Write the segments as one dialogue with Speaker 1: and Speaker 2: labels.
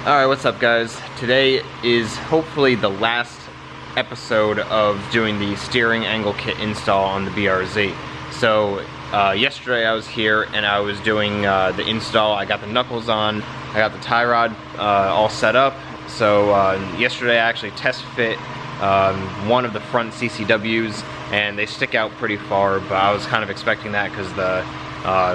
Speaker 1: Alright, what's up guys? Today is hopefully the last episode of doing the steering angle kit install on the BRZ. So yesterday I was here and I was doing the install. I got the knuckles on, I got the tie rod all set up. So yesterday I actually test fit one of the front CCWs and they stick out pretty far, but I was kind of expecting that because the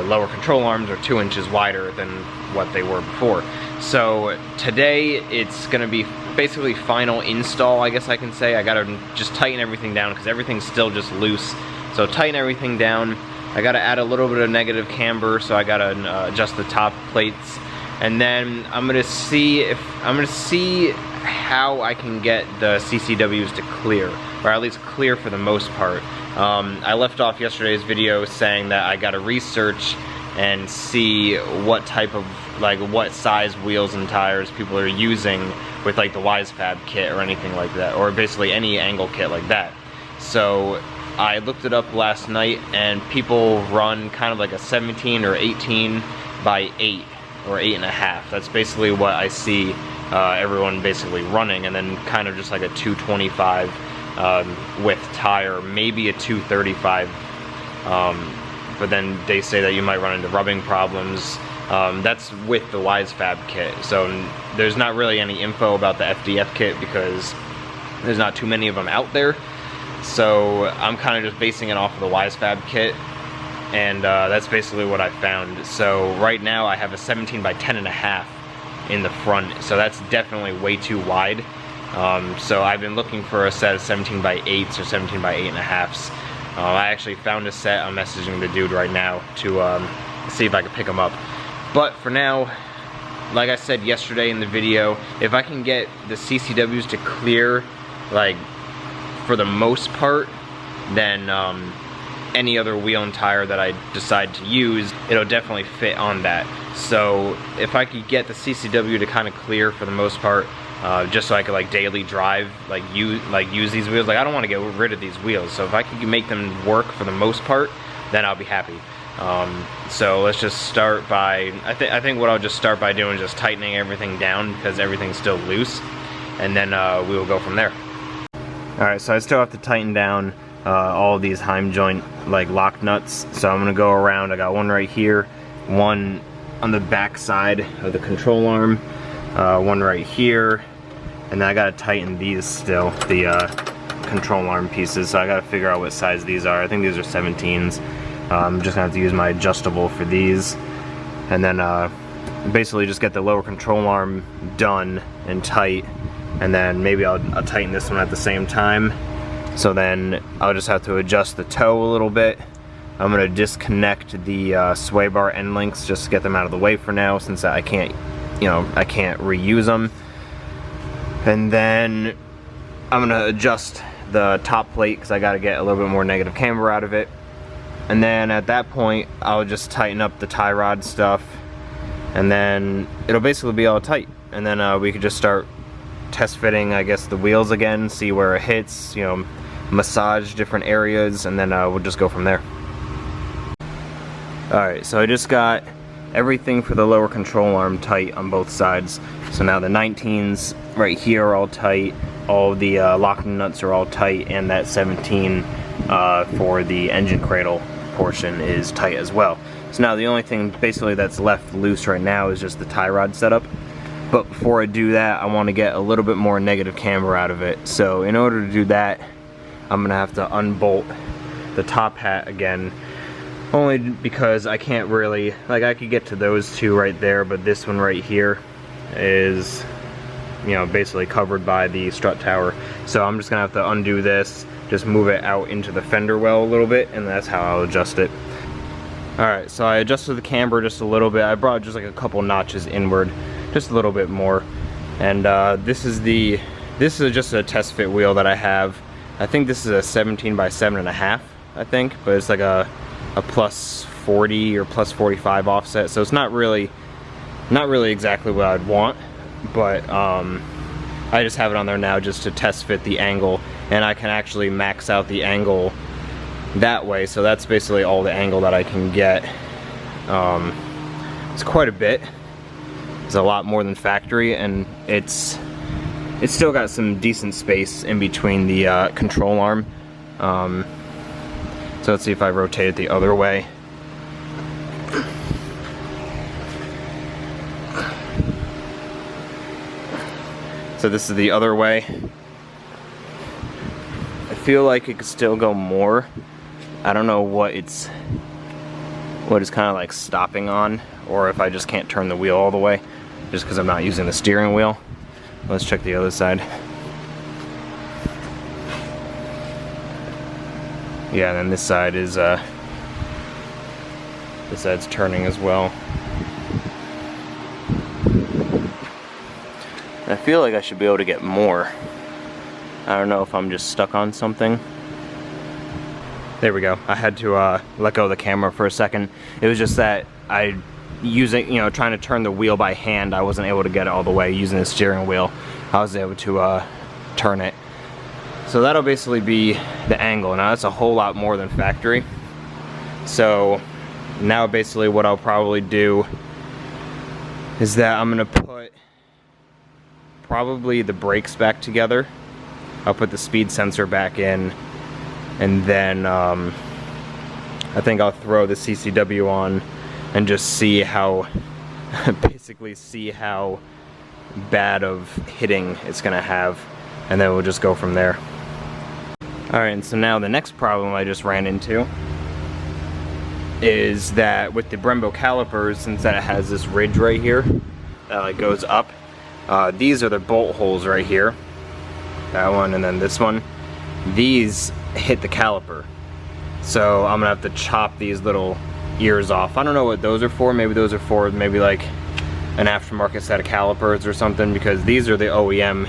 Speaker 1: lower control arms are 2 inches wider than what they were before. So today it's gonna be basically final install, I guess I can say. I gotta just tighten everything down because everything's still just loose. So tighten everything down. I gotta add a little bit of negative camber, so I gotta adjust the top plates. And then I'm gonna see how I can get the CCWs to clear, or at least clear for the most part. I left off yesterday's video saying that I gotta research and see what type of, what size wheels and tires people are using with like the WiseFab kit or anything like that, or basically any angle kit like that. So I looked it up last night and people run kind of like a 17 or 18 by 8 or 8.5. That's basically what I see everyone basically running, and then kind of just like a 225 width tire, maybe a 235, but then they say that you might run into rubbing problems. That's with the WiseFab kit, so there's not really any info about the FDF kit because there's not too many of them out there. So I'm kind of just basing it off of the WiseFab kit, and that's basically what I found. So right now I have a 17 by 10.5 in the front, so that's definitely way too wide. So I've been looking for a set of 17 by 8s or 17 by 8.5s. I actually found a set. I'm messaging the dude right now to see if I can pick them up. But for now, like I said yesterday in the video, if I can get the CCWs to clear, like, for the most part, then any other wheel and tire that I decide to use, it'll definitely fit on that. So if I could get the CCW to kind of clear for the most part, just so I could daily drive, use these wheels. I don't want to get rid of these wheels, so if I could make them work for the most part, then I'll be happy. So let's just start by, I think what I'll just start by doing is just tightening everything down because everything's still loose, and then we will go from there. Alright, so I still have to tighten down all of these Heim joint lock nuts, so I'm gonna go around. I got one right here, one on the back side of the control arm, one right here, and then I gotta tighten these still, the control arm pieces, so I gotta figure out what size these are. I think these are 17s. I'm just gonna have to use my adjustable for these, and then basically just get the lower control arm done and tight, and then maybe I'll tighten this one at the same time. So then I'll just have to adjust the toe a little bit. I'm gonna disconnect the sway bar end links just to get them out of the way for now, since I can't reuse them. And then I'm gonna adjust the top plate because I gotta get a little bit more negative camber out of it. And then at that point, I'll just tighten up the tie rod stuff, and then it'll basically be all tight. And then we could just start test fitting, I guess, the wheels again, see where it hits, massage different areas, and then we'll just go from there. Alright, so I just got everything for the lower control arm tight on both sides. So now the 19s right here are all tight, all the locking nuts are all tight, and that 17 for the engine cradle portion is tight as well. So now the only thing basically that's left loose right now is just the tie rod setup. But before I do that, I want to get a little bit more negative camber out of it. So in order to do that, I'm gonna have to unbolt the top hat again, only because I can't really, I could get to those two right there, but this one right here is, basically covered by the strut tower. So I'm just gonna have to undo this, just move it out into the fender well a little bit, and that's how I'll adjust it. Alright, so I adjusted the camber just a little bit. I brought just a couple notches inward, just a little bit more. And this is just a test fit wheel that I have. I think this is a 17 by 7.5, I think, but it's like a plus 40 or plus 45 offset, so it's not really exactly what I'd want, but I just have it on there now just to test fit the angle, and I can actually max out the angle that way. So that's basically all the angle that I can get. It's quite a bit. It's a lot more than factory, and it's still got some decent space in between the control arm. So let's see if I rotate it the other way. So this is the other way. I feel like it could still go more. I don't know what it's kind of like stopping on, or if I just can't turn the wheel all the way just because I'm not using the steering wheel. Let's check the other side. Yeah, and then this side is this side's turning as well. I feel like I should be able to get more. I don't know if I'm just stuck on something. There we go. I had to let go of the camera for a second. It was just that trying to turn the wheel by hand, I wasn't able to get it all the way. Using the steering wheel, I was able to turn it. So that'll basically be the angle. Now that's a whole lot more than factory. So now basically what I'll probably do is that I'm gonna put probably the brakes back together. I'll put the speed sensor back in, and then I think I'll throw the CCW on and just see how, basically see how bad of hitting it's gonna have, and then we'll just go from there. Alright, and so now the next problem I just ran into is that with the Brembo calipers, since that it has this ridge right here that like goes up, these are the bolt holes right here. That one and then this one. These hit the caliper. So I'm gonna have to chop these little ears off. I don't know what those are for. Maybe those are for maybe like an aftermarket set of calipers or something, because these are the OEM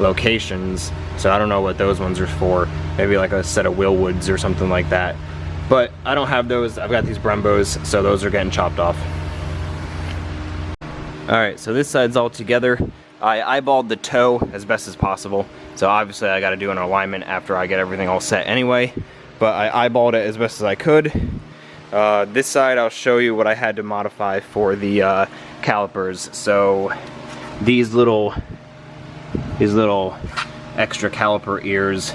Speaker 1: locations. So I don't know what those ones are for. Maybe like a set of wheel woods or something like that. But I don't have those. I've got these Brembos, so those are getting chopped off. Alright, so this side's all together. I eyeballed the toe as best as possible. So obviously I gotta do an alignment after I get everything all set anyway. But I eyeballed it as best as I could. This side I'll show you what I had to modify for the calipers. So these little extra caliper ears,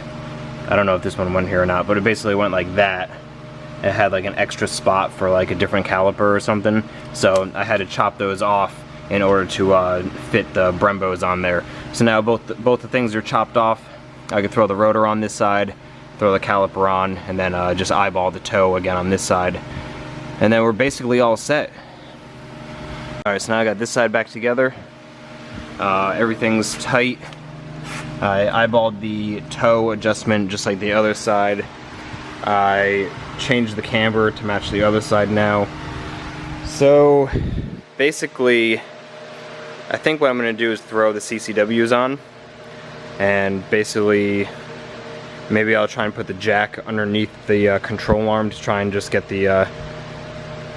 Speaker 1: I don't know if this one went here or not, but it basically went like that. It had like an extra spot for like a different caliper or something. So I had to chop those off in order to fit the Brembos on there. So now both the things are chopped off. I can throw the rotor on this side, throw the caliper on, and then just eyeball the toe again on this side. And then we're basically all set. Alright, so now I got this side back together. Everything's tight. I eyeballed the toe adjustment just like the other side. I changed the camber to match the other side now. So basically, I think what I'm going to do is throw the CCWs on, and basically maybe I'll try and put the jack underneath the control arm to try and just get the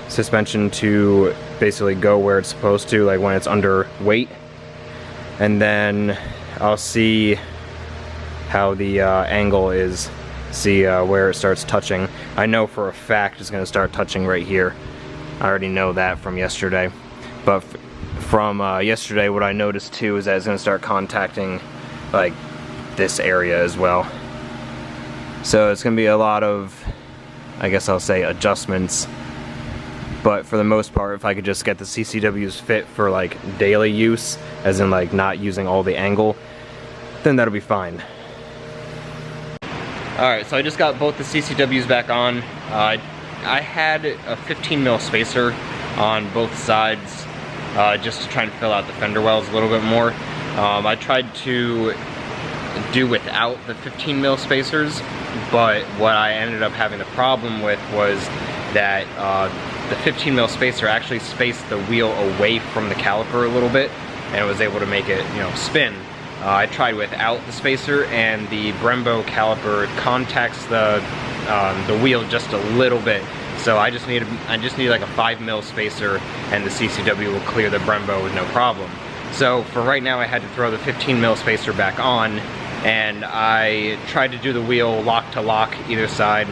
Speaker 1: suspension to basically go where it's supposed to, like when it's under weight. And then I'll see how the angle is, see where it starts touching. I know for a fact it's going to start touching right here. I already know that from yesterday. But from yesterday, what I noticed too is that it's going to start contacting like this area as well. So it's going to be a lot of, I guess I'll say, adjustments. But for the most part, if I could just get the CCWs fit for like daily use, as in like not using all the angle, then that'll be fine. Alright, so I just got both the CCWs back on. I had a 15mm spacer on both sides just to try and fill out the fender wells a little bit more. I tried to do without the 15mm spacers, but what I ended up having the problem with was that the 15mm spacer actually spaced the wheel away from the caliper a little bit, and it was able to make it, spin. I tried without the spacer, and the Brembo caliper contacts the wheel just a little bit. So I just need like a 5mm spacer, and the CCW will clear the Brembo with no problem. So for right now, I had to throw the 15mm spacer back on, and I tried to do the wheel lock to lock either side.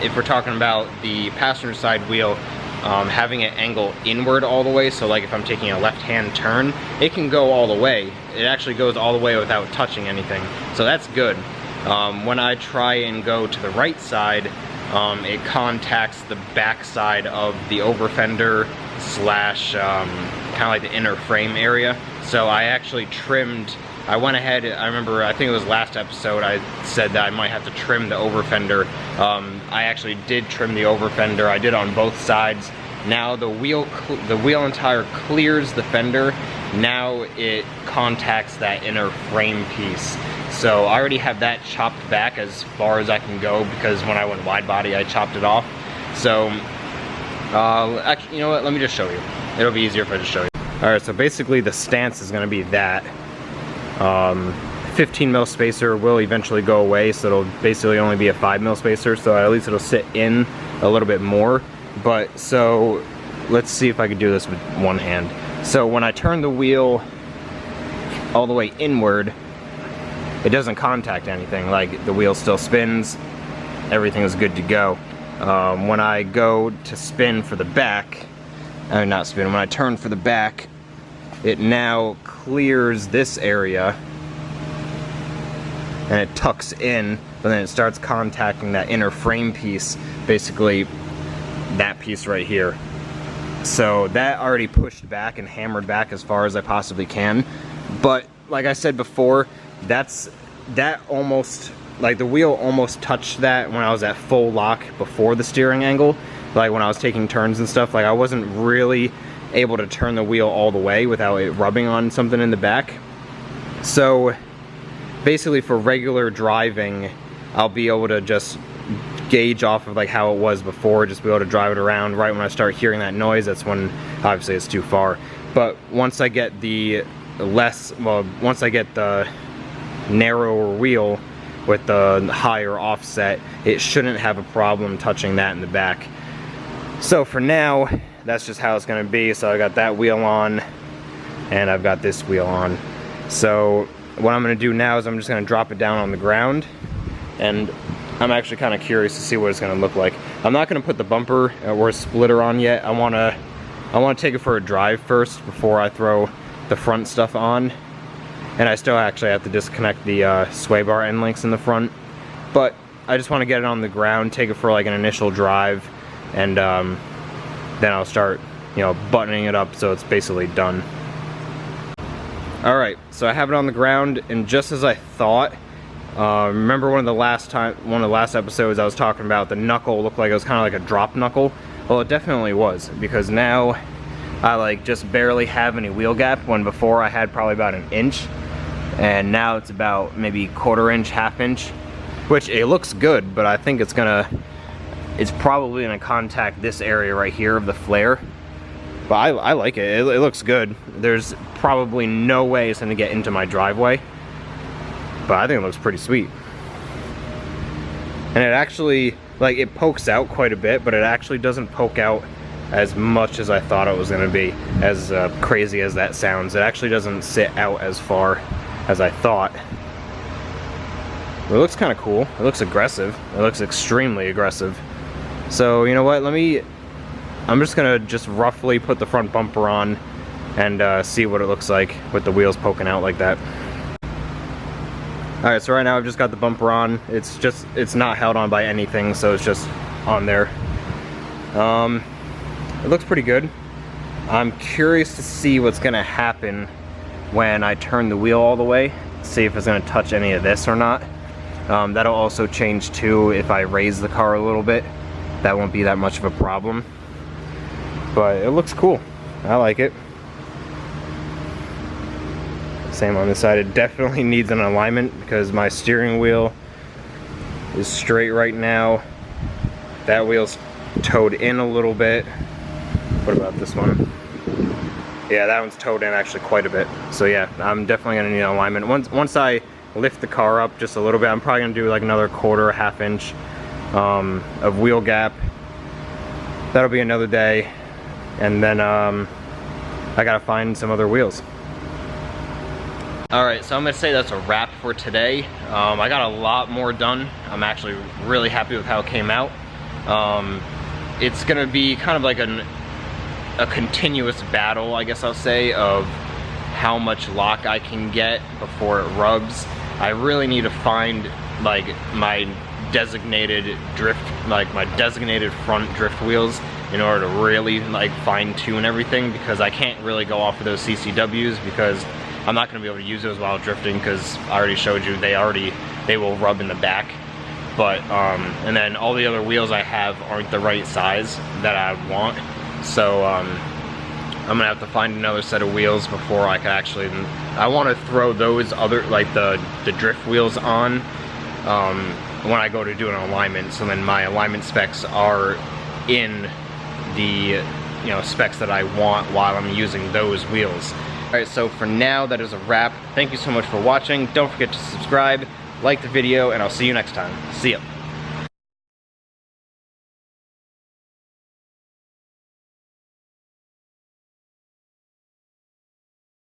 Speaker 1: If we're talking about the passenger side wheel, having it angle inward all the way, so like if I'm taking a left-hand turn, it can go all the way. It actually goes all the way without touching anything, so that's good. When I try and go to the right side, it contacts the back side of the over fender slash kind of like the inner frame area. So I actually trimmed, I went ahead, I remember, I think it was last episode, I said that I might have to trim the over fender. I actually did trim the over fender. I did on both sides. Now the wheel and tire clears the fender. Now it contacts that inner frame piece. So I already have that chopped back as far as I can go, because when I went wide body I chopped it off. So actually, you know what, let me just show you. It'll be easier if I just show you. Alright, so basically the stance is going to be that. 15 mil spacer will eventually go away, so it'll basically only be a 5 mil spacer, so at least it'll sit in a little bit more. But so let's see if I can do this with one hand. So when I turn the wheel all the way inward, it doesn't contact anything. Like, the wheel still spins, everything is good to go. When I go to spin for the back, not spin, when I turn for the back, it now clears this area and it tucks in, but then it starts contacting that inner frame piece, basically that piece right here. So that already pushed back and hammered back as far as I possibly can. But like I said before, that almost, like the wheel almost touched that when I was at full lock before the steering angle. Like when I was taking turns and stuff, like I wasn't really able to turn the wheel all the way without it rubbing on something in the back. So basically for regular driving, I'll be able to just gauge off of like how it was before, just be able to drive it around. Right when I start hearing that noise, that's when obviously it's too far. But once I get the once I get the narrower wheel with the higher offset, it shouldn't have a problem touching that in the back. So for now, that's just how it's going to be. So I got that wheel on and I've got this wheel on. So what I'm going to do now is I'm just going to drop it down on the ground, and I'm actually kind of curious to see what it's going to look like. I'm not going to put the bumper or splitter on yet. I want to take it for a drive first before I throw the front stuff on. And I still actually have to disconnect the sway bar end links in the front. But I just want to get it on the ground, take it for like an initial drive, and then I'll start, you know, buttoning it up so it's basically done. Alright, so I have it on the ground, and just as I thought, remember one of the last episodes I was talking about the knuckle looked like it was kind of like a drop knuckle? Well, it definitely was, because now I like just barely have any wheel gap, when before I had probably about an inch, and now it's about maybe quarter inch, half inch, which it looks good, but I think it's probably gonna contact this area right here of the flare. But I like it. It looks good. There's probably no way it's gonna get into my driveway, but I think it looks pretty sweet. And it actually, like, it pokes out quite a bit, but it actually doesn't poke out as much as I thought it was gonna be. As crazy as that sounds, it actually doesn't sit out as far as I thought. It looks kind of cool. It looks aggressive. It looks extremely aggressive. So you know what? I'm just gonna roughly put the front bumper on and see what it looks like with the wheels poking out like that. Alright, so right now I've just got the bumper on. It's not held on by anything, so it's just on there. It looks pretty good. I'm curious to see what's gonna happen when I turn the wheel all the way, see if it's gonna touch any of this or not. That'll also change too if I raise the car a little bit. That won't be that much of a problem. But it looks cool. I like it. Same on this side. It definitely needs an alignment because my steering wheel is straight right now. That wheel's towed in a little bit. What about this one? Yeah, that one's towed in actually quite a bit. So yeah, I'm definitely gonna need an alignment. Once I lift the car up just a little bit, I'm probably gonna do like another quarter, half inch of wheel gap. That'll be another day. And then I gotta find some other wheels. Alright, so I'm gonna say that's a wrap for today. I got a lot more done. I'm actually really happy with how it came out. it's gonna be kind of like a continuous battle, I guess I'll say, of how much lock I can get before it rubs. I really need to find like my designated drift, like my designated front drift wheels in order to really like fine tune everything, because I can't really go off of those CCWs because I'm not gonna be able to use those while drifting, because I already showed you they will rub in the back. But and then all the other wheels I have aren't the right size that I want, so I'm gonna have to find another set of wheels before I can actually. I want to throw those other, like the drift wheels on when I go to do an alignment, so then my alignment specs are in the specs that I want while I'm using those wheels. Alright, so for now that is a wrap. Thank you so much for watching. Don't forget to subscribe, like the video, and I'll see you next time. See ya.